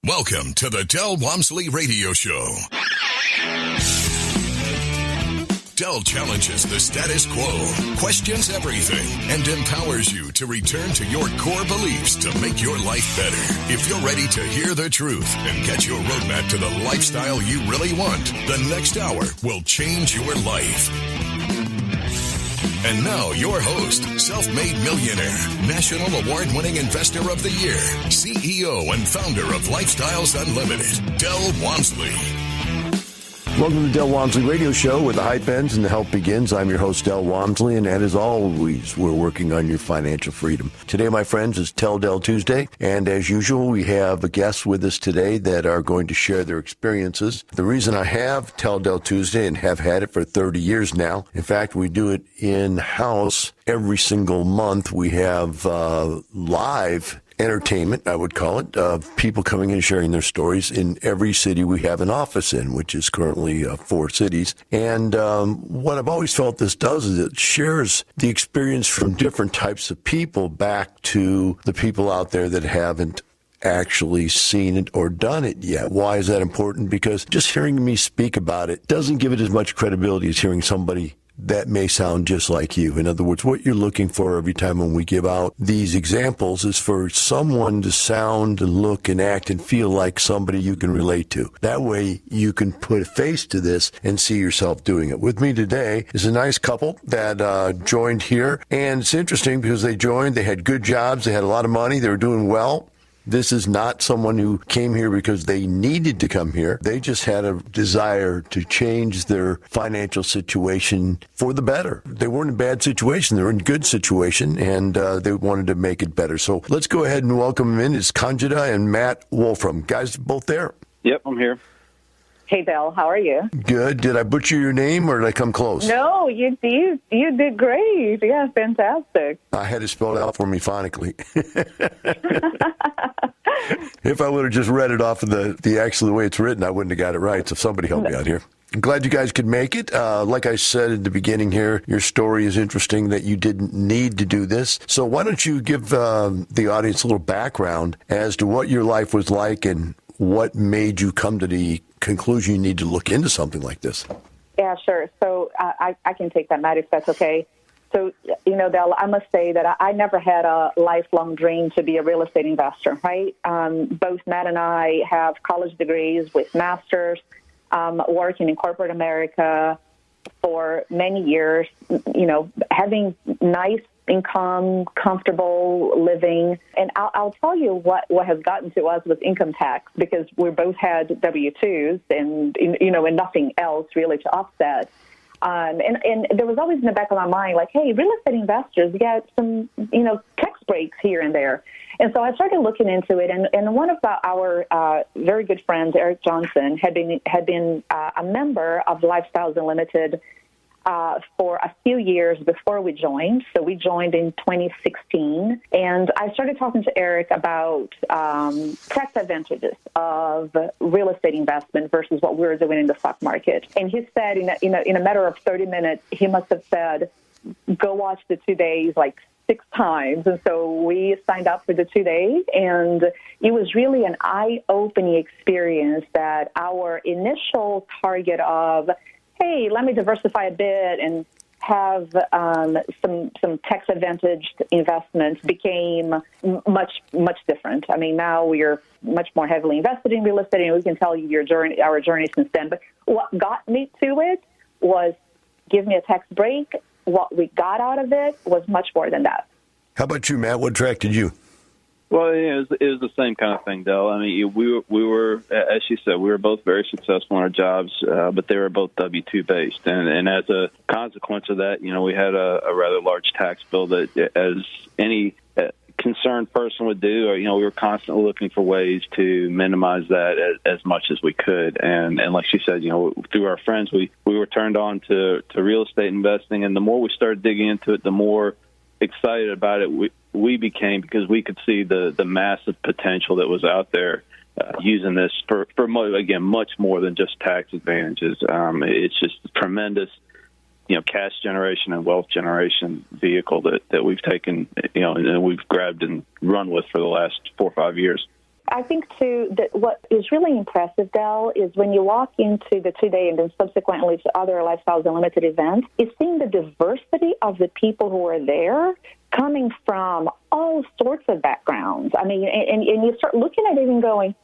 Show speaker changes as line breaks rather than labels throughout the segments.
Welcome to the Del Walmsley Radio Show. Del challenges the status quo, questions everything, and empowers you to return to your core beliefs to make your life better. If you're ready to hear the truth and get your roadmap to the lifestyle you really want, the next hour will change your life. And now, your host, self-made millionaire, national award-winning investor of the year, CEO and founder of Lifestyles Unlimited, Del Walmsley.
Welcome to the Del Walmsley Radio Show, where the hype ends and the help begins. I'm your host, Del Walmsley, and as always, we're working on your financial freedom. Today, my friends, is Tell Del Tuesday, and as usual, we have a guest with us today that are going to share their experiences. The reason I have Tell Del Tuesday and have had it for 30 years now, in fact, we do it in-house every single month. We have live entertainment, I would call it, of people coming in and sharing their stories in every city we have an office in, which is currently 4 cities. And what I've always felt this does is it shares the experience from different types of people back to the people out there that haven't actually seen it or done it yet. Why is that important? Because just hearing me speak about it doesn't give it as much credibility as hearing somebody that may sound just like you. In other words, what you're looking for every time when we give out these examples is for someone to sound and look and act and feel like somebody you can relate to. That way you can put a face to this and see yourself doing it. With me today is a nice couple that joined here. And it's interesting because they joined, they had good jobs, they had a lot of money, they were doing well. This is not someone who came here because they needed to come here. They just had a desire to change their financial situation for the better. They weren't in a bad situation. They were in a good situation, and they wanted to make it better. So let's go ahead and welcome them in. It's Candida and Matt W. Guys, both there?
Yep, I'm here.
Hey, Bill. How are you?
Good. Did I butcher your name, or did I come close?
No, you did great. Yeah, fantastic.
I had it spelled out for me phonically. If I would have just read it off of the actual way it's written, I wouldn't have got it right. So somebody help me out here. I'm glad you guys could make it. Like I said at the beginning here, your story is interesting that you didn't need to do this. So why don't you give the audience a little background as to what your life was like and what made you come to the conclusion you need to look into something like this?
Yeah, sure. So I can take that, Matt, if that's okay. So, Del, I must say that I never had a lifelong dream to be a real estate investor, right? Both Matt and I have college degrees with masters, working in corporate America for many years, having nice income, comfortable living. And I'll tell you what has gotten to us was income tax, because we both had W-2s and nothing else really to offset. And there was always in the back of my mind, like, hey, real estate investors get some, tax breaks here and there. And so I started looking into it, and one of our very good friends, Eric Johnson, had been a member of Lifestyles Unlimited for a few years before we joined. So we joined in 2016, and I started talking to Eric about tax advantages of real estate investment versus what we were doing in the stock market. And he said in a matter of 30 minutes, he must have said, go watch the 2 days like 6 times. And so we signed up for the 2 days, and it was really an eye-opening experience that our initial target of, hey, let me diversify a bit and have some tax-advantaged investments became much different. I mean, now we are much more heavily invested in real estate, and we can tell you our journey since then. But what got me to it was give me a tax break. What we got out of it was much more than that.
How about you, Matt? What attracted you?
Well, it was the same kind of thing, Del. I mean, we were, as she said, we were both very successful in our jobs, but they were both W-2 based, and as a consequence of that, we had a rather large tax bill that, as any concerned person would do, we were constantly looking for ways to minimize that as much as we could, and like she said, through our friends, we were turned on to real estate investing, and the more we started digging into it, the more excited about it we became, because we could see the massive potential that was out there using this for again, much more than just tax advantages. It's just a tremendous, cash generation and wealth generation vehicle that we've taken, and we've grabbed and run with for the last 4 or 5 years.
I think, too, that what is really impressive, Del, is when you walk into the 2-day and then subsequently to other Lifestyles Unlimited events, is seeing the diversity of the people who are there coming from all sorts of backgrounds. I mean, and you start looking at it and going,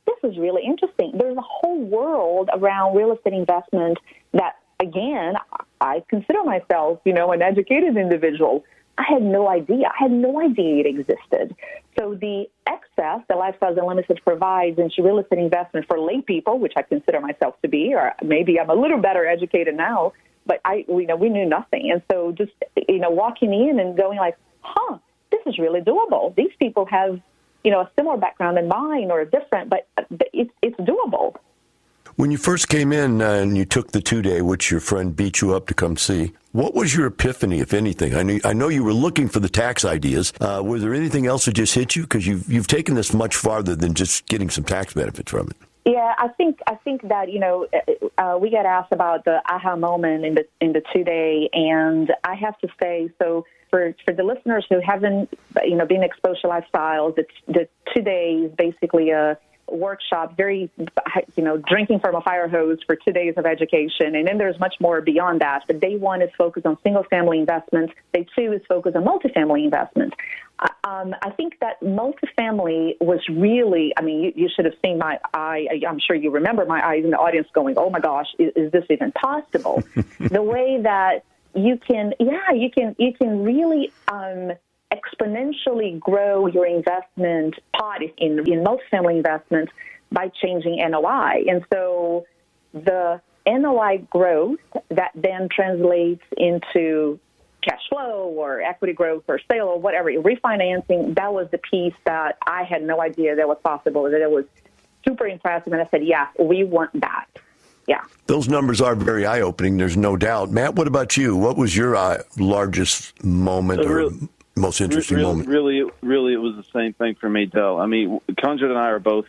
this is really interesting. There's a whole world around real estate investment that, again, I consider myself, an educated individual. I had no idea. It existed. So the access that Lifestyles Unlimited provides into real estate investment for lay people, which I consider myself to be, or maybe I'm a little better educated now, but we knew nothing. And so just, walking in and going like, this is really doable. These people have, a similar background than mine or different, but it's doable.
When you first came in and you took the 2-day, which your friend beat you up to come see, what was your epiphany, if anything? I know you were looking for the tax ideas. Was there anything else that just hit you? Because you've taken this much farther than just getting some tax benefits from it.
Yeah, I think that we get asked about the aha moment in the 2-day, and I have to say, so for the listeners who haven't been exposed to lifestyles, the 2-day is basically a workshop, very, drinking from a fire hose for 2 days of education. And then there's much more beyond that. But day 1 is focused on single-family investments. Day 2 is focused on multifamily investments. I think that multifamily was really, you should have seen my eye. I'm sure you remember my eyes in the audience going, oh, my gosh, is this even possible? The way that you can really exponentially grow your investment pot in multifamily investments by changing NOI. And so the NOI growth that then translates into cash flow or equity growth or sale or whatever, refinancing, that was the piece that I had no idea that was possible, that it was super impressive. And I said, yeah, we want that. Yeah.
Those numbers are very eye-opening, there's no doubt. Matt, what about you? What was your largest moment or most interesting moment?
Really, it was the same thing for me, Del. I mean, Conjure and I are both,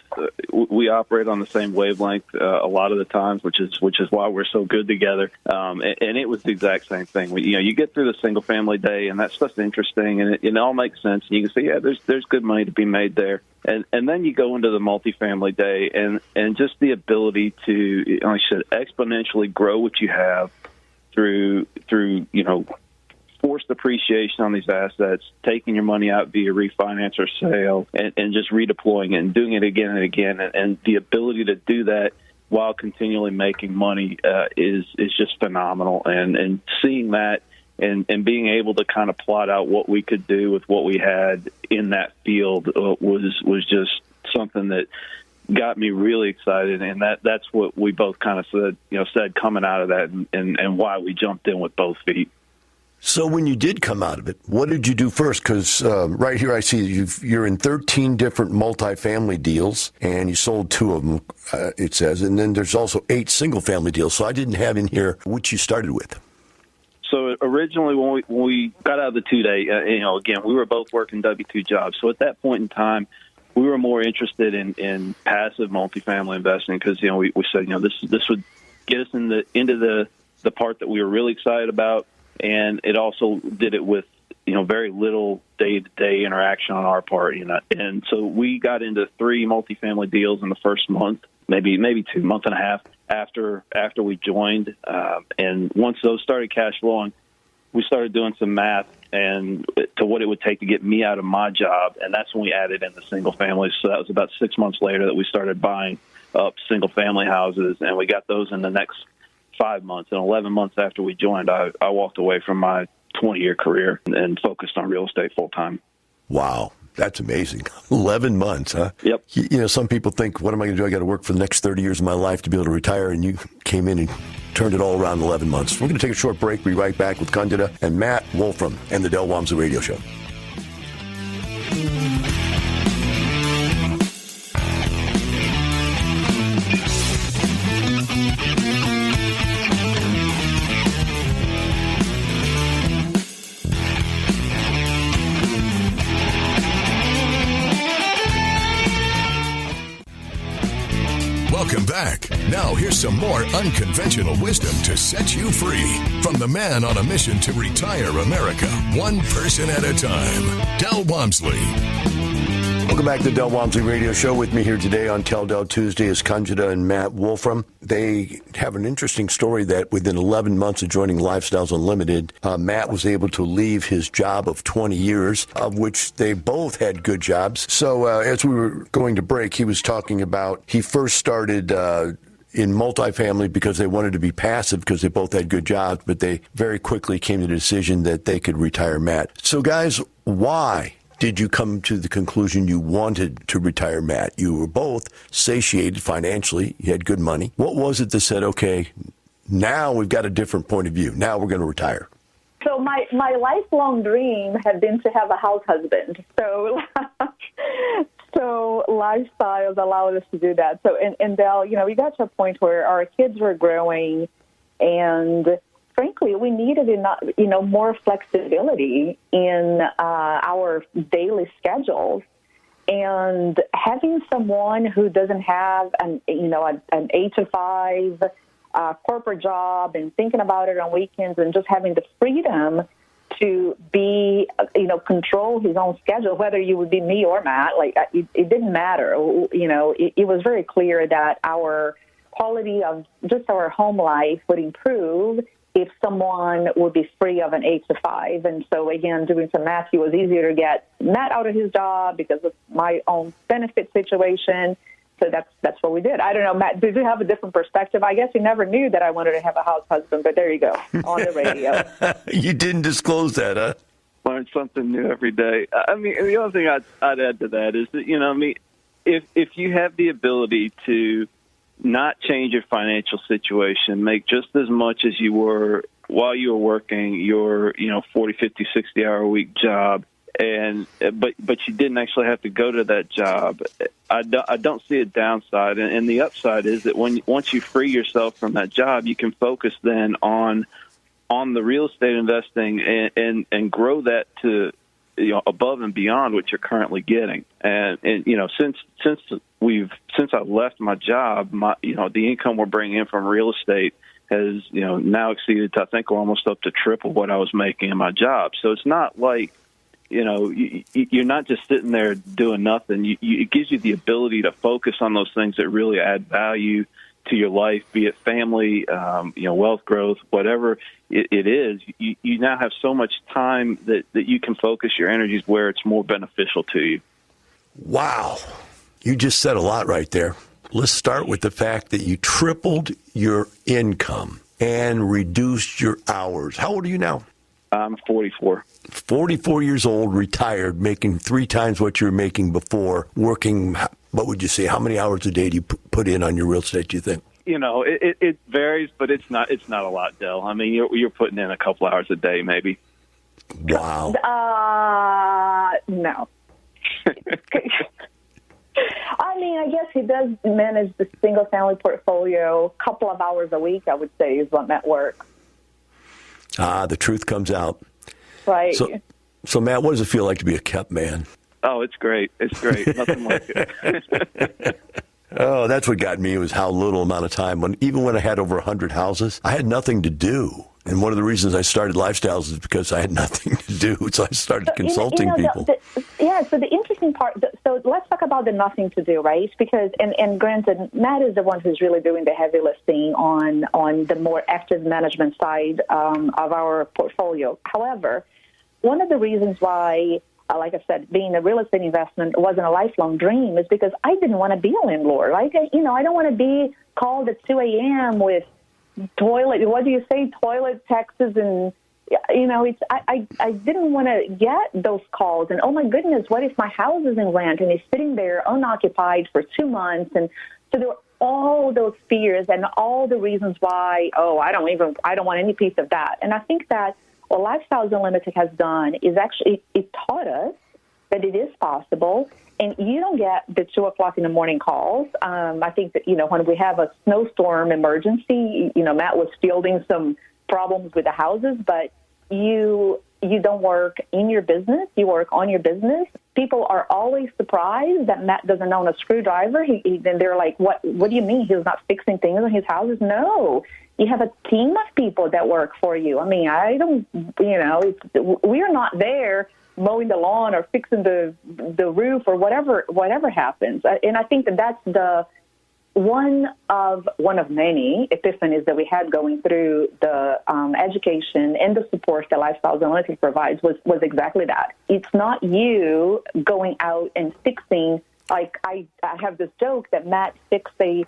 we operate on the same wavelength a lot of the times, which is why we're so good together. And it was the exact same thing. You get through the single-family day, and that stuff's interesting, and it all makes sense. And you can say, yeah, there's good money to be made there. And then you go into the multifamily day, and just the ability to, like I said, exponentially grow what you have through forced appreciation on these assets, taking your money out via refinance or sale, and just redeploying it and doing it again and again. And the ability to do that while continually making money is just phenomenal. And seeing that and being able to kind of plot out what we could do with what we had in that field was just something that got me really excited. And that's what we both kind of said coming out of that, and why we jumped in with both feet.
So when you did come out of it, what did you do first? Because right here I see you're in 13 different multifamily deals, and you sold 2 of them, it says. And then there's also 8 single-family deals. So I didn't have in here which you started with.
So originally when we got out of the 2-day, again, we were both working W-2 jobs. So at that point in time, we were more interested in passive multifamily investing because, we said, this would get us into the part that we were really excited about. And it also did it with, very little day-to-day interaction on our part. And so we got into 3 multifamily deals in the first month, maybe 2 months and a half after we joined. And once those started cash flowing, we started doing some math and to what it would take to get me out of my job. And that's when we added in the single families. So that was about 6 months later that we started buying up single family houses, and we got those in the next 5 months. And 11 months after we joined, I walked away from my 20-year career and focused on real estate full time.
Wow. That's amazing. 11 months, huh?
Yep.
Some people think, what am I going to do? I got to work for the next 30 years of my life to be able to retire. And you came in and turned it all around in 11 months. We're going to take a short break. We'll be right back with Candida and Matt Wolfram and the Del Walmsley Radio Show.
Welcome back. Now here's some more unconventional wisdom to set you free from the man on a mission to retire America, one person at a time, Del Walmsley.
Welcome back to the Del Walmsley Radio Show. With me here today on Tell Del Tuesday is Candida and Matt Wolfram. They have an interesting story that within 11 months of joining Lifestyles Unlimited, Matt was able to leave his job of 20 years, of which they both had good jobs. So as we were going to break, he was talking about he first started in multifamily because they wanted to be passive because they both had good jobs, but they very quickly came to the decision that they could retire Matt. So guys, why did you come to the conclusion you wanted to retire Matt? You were both satiated financially. You had good money. What was it that said, okay, now we've got a different point of view. Now we're going to retire?
So my lifelong dream had been to have a house husband. So Lifestyles allowed us to do that. So, and Del, we got to a point where our kids were growing, and frankly, we needed more flexibility in our daily schedules, and having someone who doesn't have an 8 to 5 corporate job and thinking about it on weekends and just having the freedom to be, control his own schedule, whether you would be me or Matt, it didn't matter. It was very clear that our quality of just our home life would improve if someone would be free of an 8 to 5. And so, again, doing some math, it was easier to get Matt out of his job because of my own benefit situation. So that's what we did. I don't know, Matt, did you have a different perspective? I guess you never knew that I wanted to have a house husband, but there you go, on the radio.
You didn't disclose that, huh?
Learn something new every day. I mean, the only thing I'd add to that is that, if you have the ability to not change your financial situation, make just as much as you were while you were working your, 40, 50, 60-hour-a-week job, but you didn't actually have to go to that job, I don't see a downside. And the upside is that once you free yourself from that job, you can focus then on the real estate investing and grow that to above and beyond what you're currently getting. And since I've left my job, the income we're bringing in from real estate has now exceeded, I think, almost up to triple what I was making in my job. So it's not like you're not just sitting there doing nothing. It gives you the ability to focus on those things that really add value to your life, be it family, wealth growth, whatever it is. You now have so much time that you can focus your energies where it's more beneficial to you.
Wow. You just said a lot right there. Let's start with the fact that you tripled your income and reduced your hours. How old are you now?
I'm 44. 44
years old, retired, making 3 times what you were making before, working, what would you say, how many hours a day do you put in on your real estate, do you think?
It varies, but it's not a lot, Del. I mean, you're putting in a couple hours a day, maybe.
Wow.
No. I mean, I guess he does manage the single-family portfolio. A couple of hours a week, I would say, is what Matt works.
The truth comes out.
Right.
So, Matt, what does it feel like to be a kept man?
Oh, it's great. It's great. Nothing like it.
Oh, that's what got me was how little amount of time. Even when I had over 100 houses, I had nothing to do. And one of the reasons I started Lifestyles is because I had nothing to do. So I started consulting people.
So the interesting part, so let's talk about the nothing to do, right? Because, and granted, Matt is the one who's really doing the heavy lifting on the more active management side of our portfolio. However, one of the reasons why, like I said, being a real estate investment wasn't a lifelong dream is because I didn't want to be a landlord. I don't want to be called at 2 a.m. with toilet taxes, and I didn't want to get those calls. And oh my goodness, what if my house is in rent and it's sitting there unoccupied for 2 months? And so there were all those fears and all the reasons why. I don't want any piece of that. And I think that what Lifestyles Unlimited has done is actually it taught us that it is possible. And you don't get the 2 o'clock in the morning calls. I think that, when we have a snowstorm emergency, Matt was fielding some problems with the houses, but you don't work in your business. You work on your business. People are always surprised that Matt doesn't own a screwdriver. Then they're like, what do you mean he's not fixing things in his houses? No, you have a team of people that work for you. I mean, we are not there mowing the lawn or fixing the roof or whatever happens. And I think that's the one of many epiphanies that we had going through the education and the support that Lifestyles Analytics provides was exactly that. It's not you going out and fixing, like I have this joke that Matt fixed a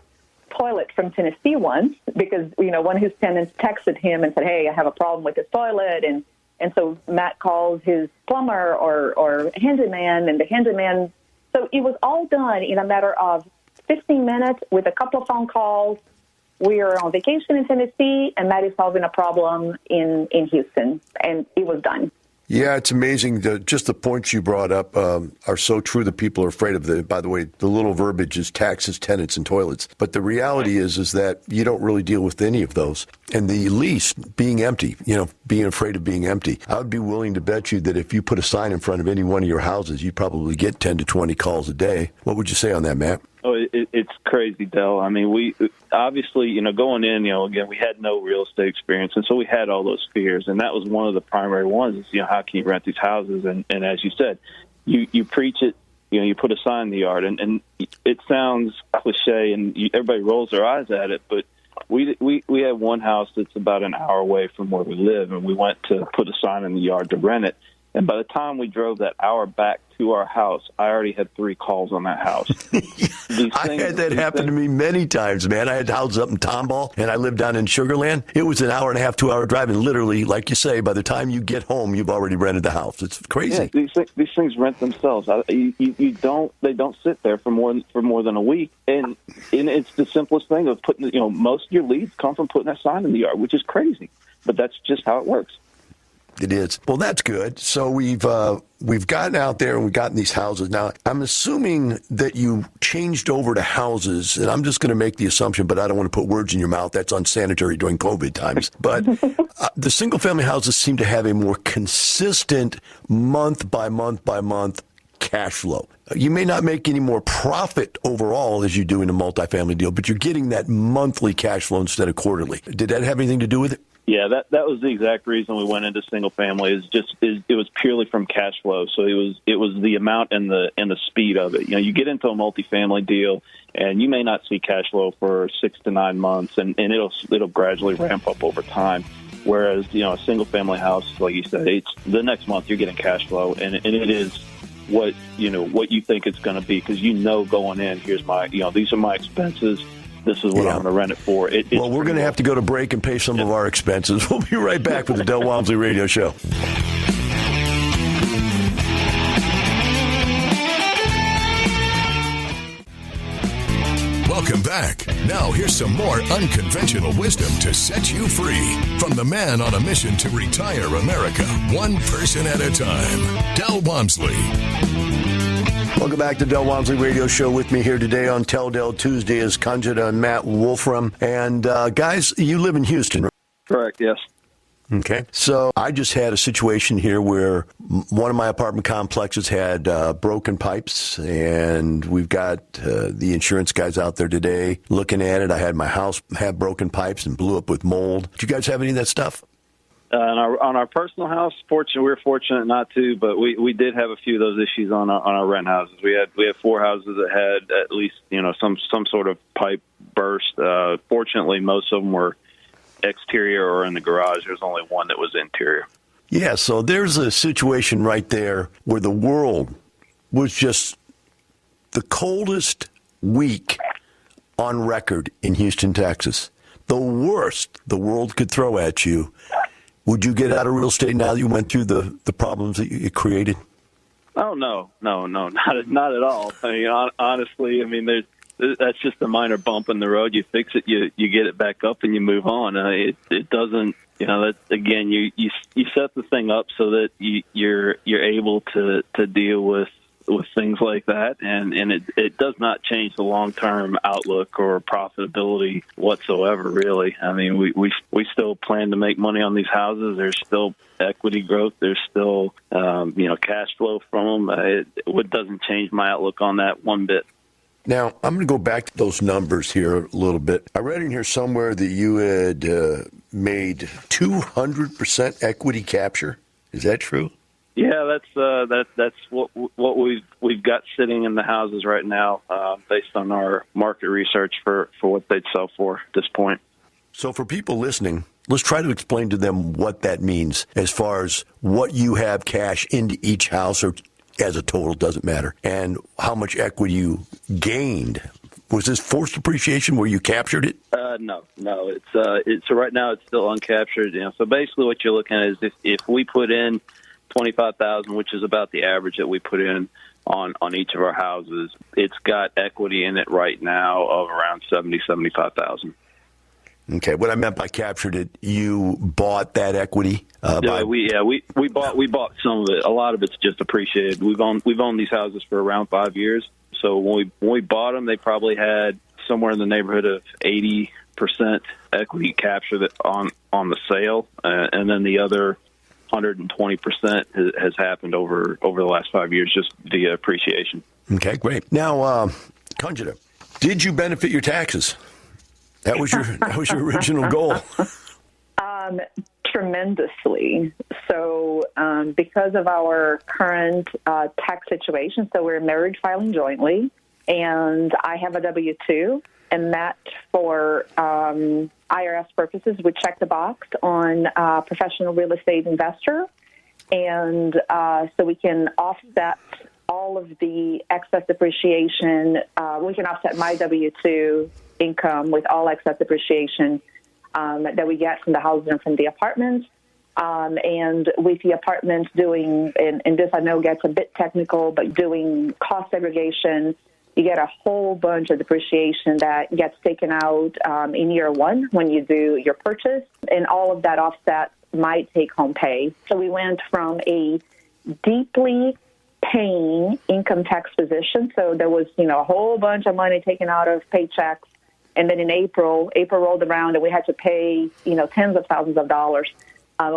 toilet from Tennessee once because, one of his tenants texted him and said, hey, I have a problem with this toilet. And so Matt calls his plumber or handyman, and the handyman. So it was all done in a matter of 15 minutes with a couple of phone calls. We are on vacation in Tennessee, and Matt is solving a problem in Houston, and it was done.
Yeah, it's amazing. Just the points you brought up are so true that people are afraid of. By the way, the little verbiage is taxes, tenants, and toilets. But the reality is that you don't really deal with any of those. And the lease being empty, being afraid of being empty. I would be willing to bet you that if you put a sign in front of any one of your houses, you'd probably get 10 to 20 calls a day. What would you say on that, Matt?
Oh, it's crazy, Del. I mean, we obviously, going in, again, we had no real estate experience, and so we had all those fears, and that was one of the primary ones. Is how can you rent these houses? And as you said, you preach it. You put a sign in the yard, and it sounds cliche, and everybody rolls their eyes at it, but we have one house that's about an hour away from where we live, and we went to put a sign in the yard to rent it. And by the time we drove that hour back to our house, I already had 3 calls on that house.
I had that happen to me many times, man. I had houses up in Tomball, and I lived down in Sugar Land. It was an hour and a half, 2-hour drive, and literally, like you say, by the time you get home, you've already rented the house. It's crazy.
Yeah, these things rent themselves. They don't sit there for more than a week, and it's the simplest thing of putting. Most of your leads come from putting that sign in the yard, which is crazy, but that's just how it works.
It is. Well, that's good. So we've gotten out there and we've gotten these houses. Now, I'm assuming that you changed over to houses, and I'm just going to make the assumption, but I don't want to put words in your mouth. That's unsanitary during COVID times. But the single-family houses seem to have a more consistent month by month by month cash flow. You may not make any more profit overall as you do in a multifamily deal, but you're getting that monthly cash flow instead of quarterly. Did that have anything to do with it?
Yeah, that was the exact reason we went into single family. It was purely from cash flow. So it was the amount and the speed of it. You get into a multifamily deal, and you may not see cash flow for 6 to 9 months, and it'll gradually ramp up over time. Whereas a single family house, like you said, it's the next month you're getting cash flow, and it is what you think it's going to be, because going in, here's my these are my expenses. This is what I'm going to rent it for.
Well, we're going to have to go to break and pay some of our expenses. We'll be right back with the Del Walmsley Radio Show.
Welcome back. Now here's some more unconventional wisdom to set you free from the man on a mission to retire America, one person at a time, Del Walmsley.
Welcome back to Del Walmsley Radio Show. With me here today on Tell Del Tuesday is Candida and Matt W. And guys, you live in Houston, right?
Correct, yes.
Okay. So I just had a situation here where one of my apartment complexes had broken pipes, and we've got the insurance guys out there today looking at it. I had my house have broken pipes and blew up with mold. Do you guys have any of that stuff?
On our personal house, we're fortunate not to, but we did have a few of those issues on our rent houses. We had 4 houses that had at least some sort of pipe burst. Fortunately, most of them were exterior or in the garage. There's only one that was interior.
Yeah, so there's a situation right there where the world was just the coldest week on record in Houston, Texas. The worst the world could throw at you. Would you get out of real estate now that you went through the problems that you created?
Oh, no, not at all. I mean, honestly, that's just a minor bump in the road. You fix it, you get it back up, and you move on. It doesn't, that again, you set the thing up so that you're able to deal with things like that, and it does not change the long-term outlook or profitability whatsoever, really. I mean, we still plan to make money on these houses. There's still equity growth. There's still, cash flow from them. It doesn't change my outlook on that one bit.
Now, I'm going to go back to those numbers here a little bit. I read in here somewhere that you had made 200% equity capture. Is that true?
Yeah, that's what we've got sitting in the houses right now, based on our market research for what they'd sell for at this point.
So for people listening, let's try to explain to them what that means as far as what you have cash into each house, or as a total, doesn't matter, and how much equity you gained. Was this forced appreciation where you captured it?
No. It's so right now it's still uncaptured. So basically, what you're looking at is if we put in $25,000, which is about the average that we put in on each of our houses, it's got equity in it right now of around $75,000.
Okay, what I meant by captured it, you bought that equity.
We bought some of it. A lot of it's just appreciated. We've owned these houses for around 5 years. So when we bought them, they probably had somewhere in the neighborhood of 80% equity captured on the sale, and then the other 120% has happened over the last 5 years just via appreciation.
Okay, great. Now, Candida, did you benefit your taxes? That was your original goal.
Tremendously. So because of our current tax situation, so we're married filing jointly, and I have a W-2, and that for IRS purposes would check the box on professional real estate investor, and so we can offset all of the excess depreciation. We can offset my W-2 income with all excess depreciation that we get from the houses and from the apartments. And with the apartments doing, and this I know gets a bit technical, but doing cost segregation, you get a whole bunch of depreciation that gets taken out in year one when you do your purchase, and all of that offsets my take-home pay. So we went from a deeply paying income tax position, so there was, a whole bunch of money taken out of paychecks, and then in April rolled around and we had to pay, tens of thousands of dollars.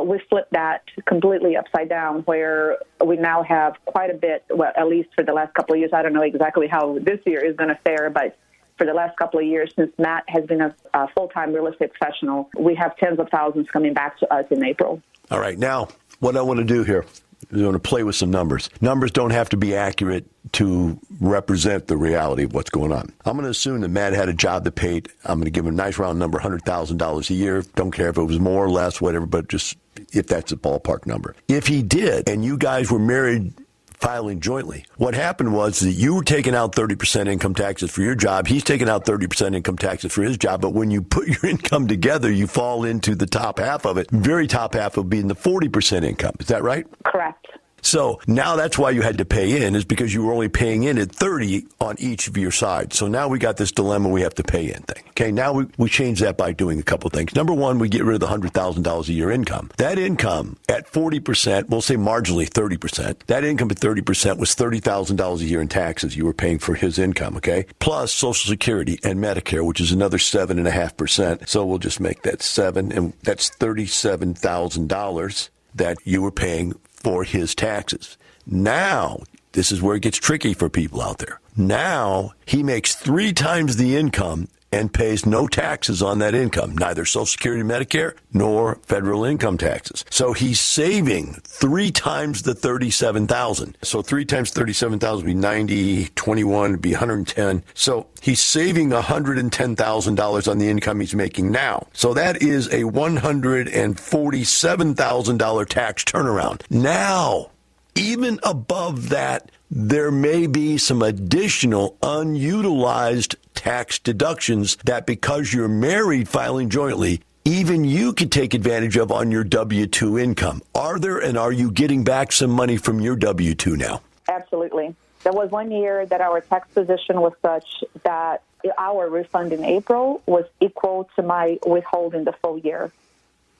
We flipped that completely upside down, where we now have quite a bit, well, at least for the last couple of years. I don't know exactly how this year is going to fare, but for the last couple of years, since Matt has been a full-time real estate professional, we have tens of thousands coming back to us in April.
All right. Now, what I want to do here is I want to play with some numbers. Numbers don't have to be accurate to represent the reality of what's going on. I'm going to assume that Matt had a job that paid, I'm going to give him a nice round number, $100,000 a year. Don't care if it was more or less, whatever, but just if that's a ballpark number. If he did, and you guys were married filing jointly, what happened was that you were taking out 30% income taxes for your job. He's taking out 30% income taxes for his job. But when you put your income together, you fall into the top half of it. Very top half of being the 40% income. Is that right?
Correct.
So now that's why you had to pay in, is because you were only paying in at 30 on each of your sides. So now we got this dilemma we have to pay in thing. Okay, now we change that by doing a couple of things. Number one, we get rid of the $100,000 a year income. That income at 40%, we'll say marginally 30%. That income at 30% was $30,000 a year in taxes you were paying for his income, okay? Plus Social Security and Medicare, which is another 7.5%. So we'll just make that 7, and that's $37,000 that you were paying for his taxes. Now, this is where it gets tricky for people out there. Now, he makes 3 times the income and pays no taxes on that income, neither Social Security, Medicare, nor federal income taxes. So he's saving 3 times the $37,000. So 3 times $37,000 would be 90, 21 would be 110. So he's saving $110,000 on the income he's making now. So that is a $147,000 tax turnaround. Now, even above that, there may be some additional unutilized tax deductions that, because you're married filing jointly, even you could take advantage of on your W-2 income. Are there, and are you getting back some money from your W-2 now?
Absolutely. There was 1 year that our tax position was such that our refund in April was equal to my withholding the full year.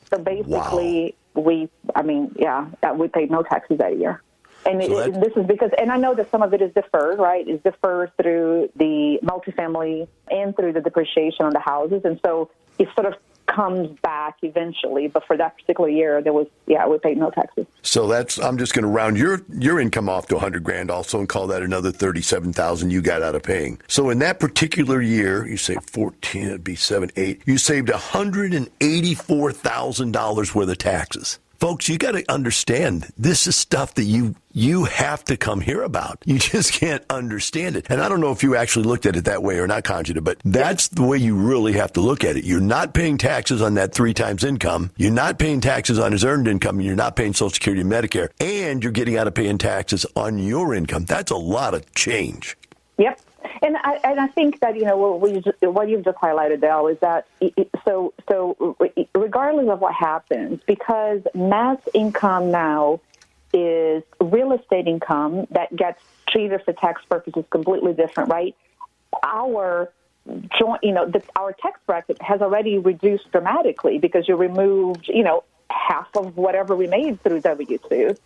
So basically, we paid no taxes that year. And this is because, and I know that some of it is deferred, right? It's deferred through the multifamily and through the depreciation on the houses. And so it sort of comes back eventually. But for that particular year, we paid no taxes. So
I'm just going to round your income off to $100,000 also and call that another $37,000 you got out of paying. So in that particular year, you saved 14, it'd be 7, 8. You saved $184,000 worth of taxes. Folks, you got to understand, this is stuff that you have to come here about. You just can't understand it. And I don't know if you actually looked at it that way or not, Candida, but that's the way you really have to look at it. You're not paying taxes on that 3 times income. You're not paying taxes on his earned income. And you're not paying Social Security and Medicare. And you're getting out of paying taxes on your income. That's a lot of change.
Yep. And I think that, what you've just highlighted, Dale, is that so regardless of what happens, because Matt's income now is real estate income that gets treated for tax purposes completely different, right? Our our tax bracket has already reduced dramatically because you removed, half of whatever we made through W-2.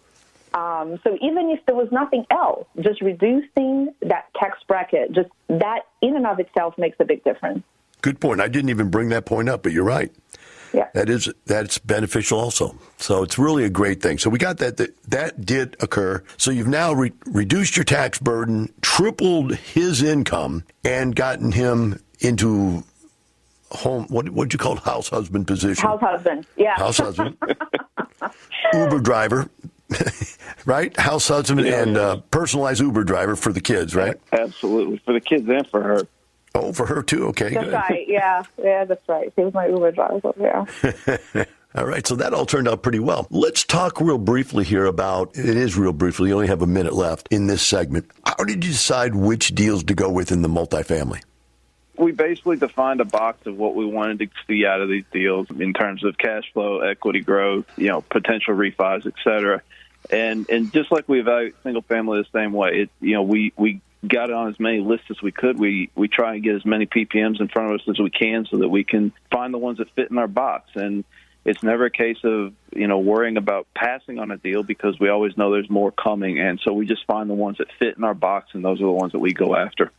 So even if there was nothing else, just reducing that tax bracket, just that in and of itself makes a big difference.
Good point. I didn't even bring that point up, but you're right.
Yeah.
That's beneficial also. So it's really a great thing. So we got that did occur. So you've now reduced your tax burden, tripled his income, and gotten him into home, what'd you call it? House husband position?
House husband, yeah.
House husband. Uber driver. Right? House husband and personalized Uber driver for the kids, right?
Absolutely. For the kids and for her.
Oh, for her too? Okay,
that's
good.
Right, yeah. Yeah, that's right. He was my Uber driver, yeah.
All right, so that all turned out pretty well. Let's talk real briefly here about, it is real briefly, you only have a minute left in this segment. How did you decide which deals to go with in the multifamily?
We basically defined a box of what we wanted to see out of these deals in terms of cash flow, equity growth, potential refis, et cetera. And just like we evaluate single family the same way, we got it on as many lists as we could. We try and get as many PPMs in front of us as we can so that we can find the ones that fit in our box. And it's never a case of, worrying about passing on a deal because we always know there's more coming. And so we just find the ones that fit in our box, and those are the ones that we go after.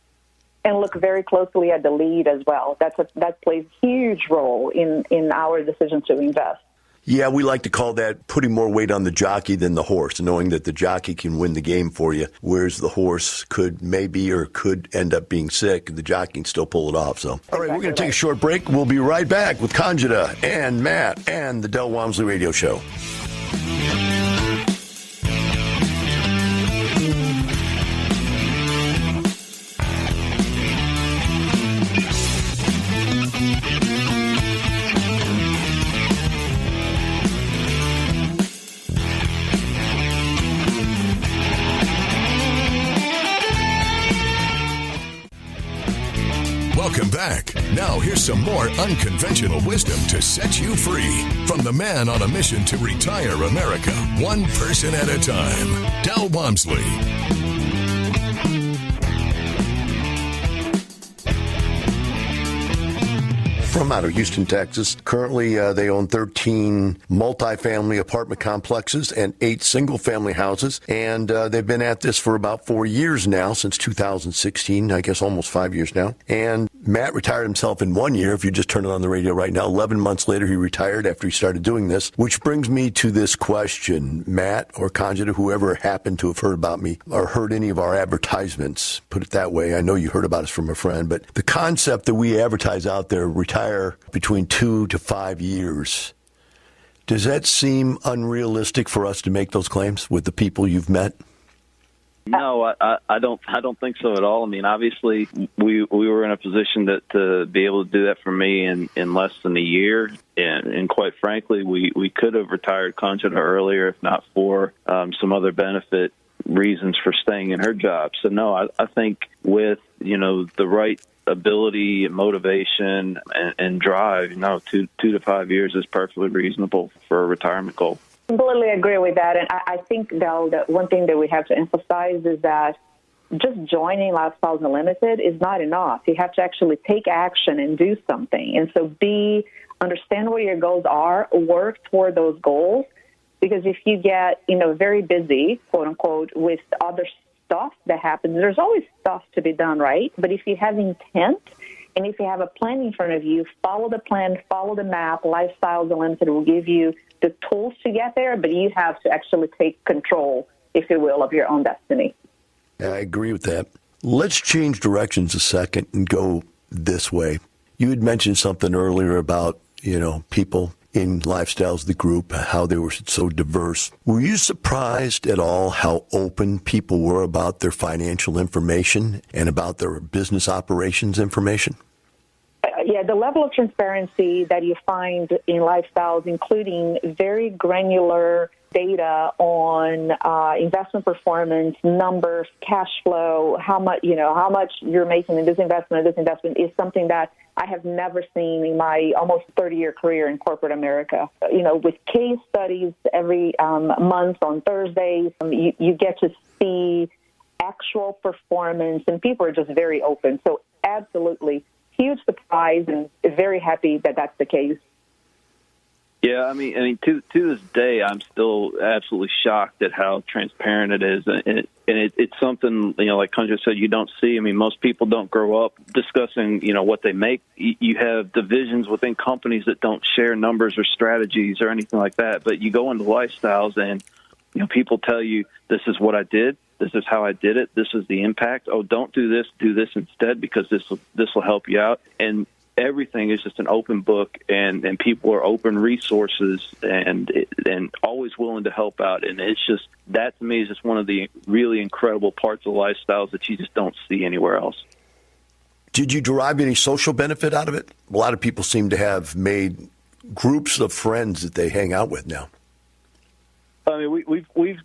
And look very closely at the lead as well. That plays a huge role in our decision to invest.
Yeah, we like to call that putting more weight on the jockey than the horse, knowing that the jockey can win the game for you, whereas the horse could end up being sick. The jockey can still pull it off. So, all right, we're going to take a short break. We'll be right back with Candida and Matt and the Del Walmsley Radio Show.
Welcome back. Now here's some more unconventional wisdom to set you free from the man on a mission to retire America, one person at a time, Del Walmsley.
From out of Houston, Texas. Currently, they own 13 multifamily apartment complexes and 8 single-family houses. And they've been at this for about 4 years now, since 2016, I guess almost 5 years now. And Matt retired himself in 1 year. If you just turn it on the radio right now, 11 months later, he retired after he started doing this, which brings me to this question. Matt or Candida, whoever happened to have heard about me or heard any of our advertisements, put it that way. I know you heard about us from a friend, but the concept that we advertise out there, retire between 2 to 5 years. Does that seem unrealistic for us to make those claims with the people you've met?
No, I don't think so at all. I mean, obviously, we were in a position that to be able to do that for me in less than a year, and quite frankly, we could have retired Candida earlier if not for some other benefit reasons for staying in her job. So no, I think with the right ability, motivation, and drive, 2 to 5 years is perfectly reasonable for a retirement goal.
Completely agree with that. And I think, though, that one thing that we have to emphasize is that just joining Lifestyles Unlimited is not enough. You have to actually take action and do something. And so understand what your goals are, work toward those goals, because if you get, very busy, quote unquote, with other stuff that happens, there's always stuff to be done, right? But if you have intent and if you have a plan in front of you, follow the plan, follow the map. Lifestyles Unlimited will give you the tools to get there, but you have to actually take control, if you will, of your own destiny.
I agree with that. Let's change directions a second and go this way. You had mentioned something earlier about, people in Lifestyles, the group, how they were so diverse. Were you surprised at all how open people were about their financial information and about their business operations information?
Yeah, the level of transparency that you find in Lifestyles, including very granular data on investment performance, numbers, cash flow, how much you're making in this investment, is something that I have never seen in my almost 30-year career in corporate America. With case studies every month on Thursdays, you get to see actual performance, and people are just very open. So absolutely, huge surprise, and very happy that that's the case.
Yeah, I mean, to this day, I'm still absolutely shocked at how transparent it is, and it's something, like Kunja said, you don't see. I mean, most people don't grow up discussing, what they make. You have divisions within companies that don't share numbers or strategies or anything like that. But you go into Lifestyles, and people tell you, this is what I did, this is how I did it, this is the impact. Oh, don't do this instead because this will help you out. And everything is just an open book, and people are open resources and always willing to help out. And it's just, that to me is just one of the really incredible parts of Lifestyles that you just don't see anywhere else.
Did you derive any social benefit out of it? A lot of people seem to have made groups of friends that they hang out with now.
I mean,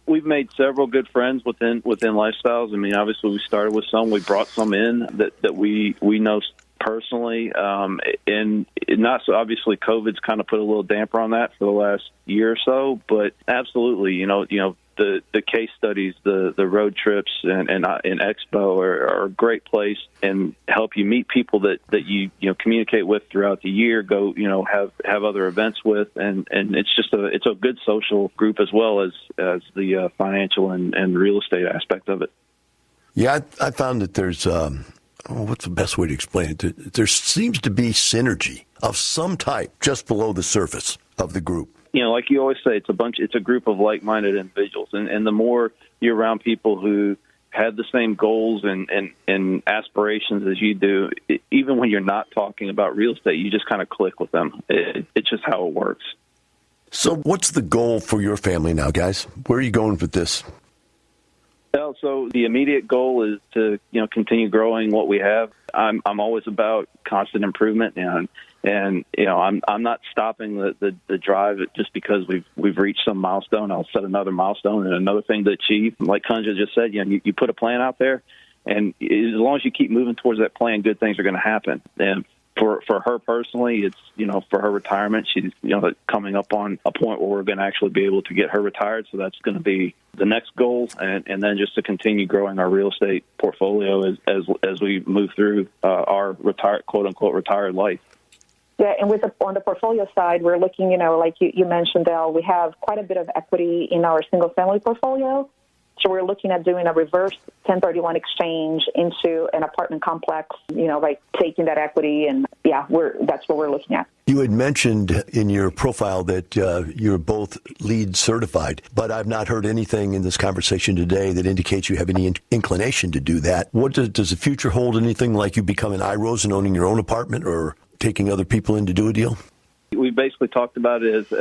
we've made several good friends within Lifestyles. I mean, obviously we started with some, we brought some in that we know personally, and not so obviously COVID's kind of put a little damper on that for the last year or so, but absolutely, the case studies, the road trips and Expo are a great place and help you meet people that you communicate with throughout the year, go, have other events with, and it's just it's a good social group as well as the financial and real estate aspect of it.
Yeah, I found that there's what's the best way to explain it? There seems to be synergy of some type just below the surface of the group.
Like you always say, it's a group of like-minded individuals. And the more you're around people who have the same goals and aspirations as you do, even when you're not talking about real estate, you just kind of click with them. It's just how it works.
So what's the goal for your family now, guys? Where are you going with this?
Well, so the immediate goal is to continue growing what we have. I'm always about constant improvement, and I'm not stopping the drive just because we've reached some milestone. I'll set another milestone and another thing to achieve. Like Kunja just said, you put a plan out there, and as long as you keep moving towards that plan, good things are going to happen. And for her personally, it's, for her retirement, she's, coming up on a point where we're going to actually be able to get her retired. So that's going to be the next goal. And then just to continue growing our real estate portfolio as we move through our quote unquote retired life.
Yeah, and on the portfolio side, we're looking, like you mentioned, Del, we have quite a bit of equity in our single-family portfolio. So we're looking at doing a reverse 1031 exchange into an apartment complex, by taking that equity. And, that's what we're looking at.
You had mentioned in your profile that you're both LEED certified, but I've not heard anything in this conversation today that indicates you have any inclination to do that. What does the future hold? Anything like you becoming IROs and owning your own apartment or taking other people in to do a deal?
We basically talked about it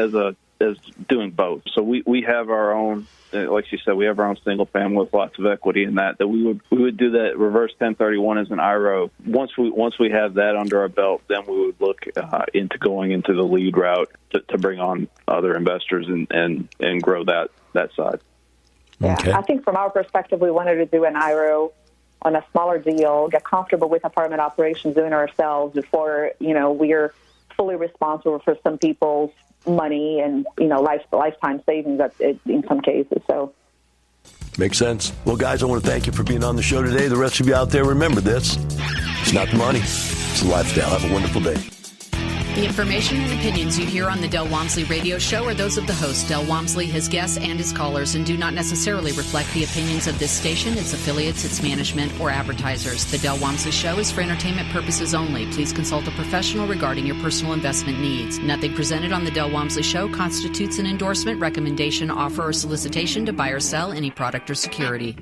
as doing both. So we have our own, like you said, we have our own single family with lots of equity in that we would do that reverse 1031 as an IRO. Once we have that under our belt, then we would look into going into the LEED route to bring on other investors and grow that side.
Yeah,
okay.
I think from our perspective, we wanted to do an IRO on a smaller deal, get comfortable with apartment operations doing it ourselves before, we're fully responsible for some people's money and, lifetime savings in some cases. So
makes sense. Well, guys, I want to thank you for being on the show today. The rest of you out there, remember this. It's not the money. It's the lifestyle. Have a wonderful day.
The information and opinions you hear on the Del Walmsley radio show are those of the host, Del Walmsley, his guests, and his callers, and do not necessarily reflect the opinions of this station, its affiliates, its management, or advertisers. The Del Walmsley show is for entertainment purposes only. Please consult a professional regarding your personal investment needs. Nothing presented on the Del Walmsley show constitutes an endorsement, recommendation, offer, or solicitation to buy or sell any product or security.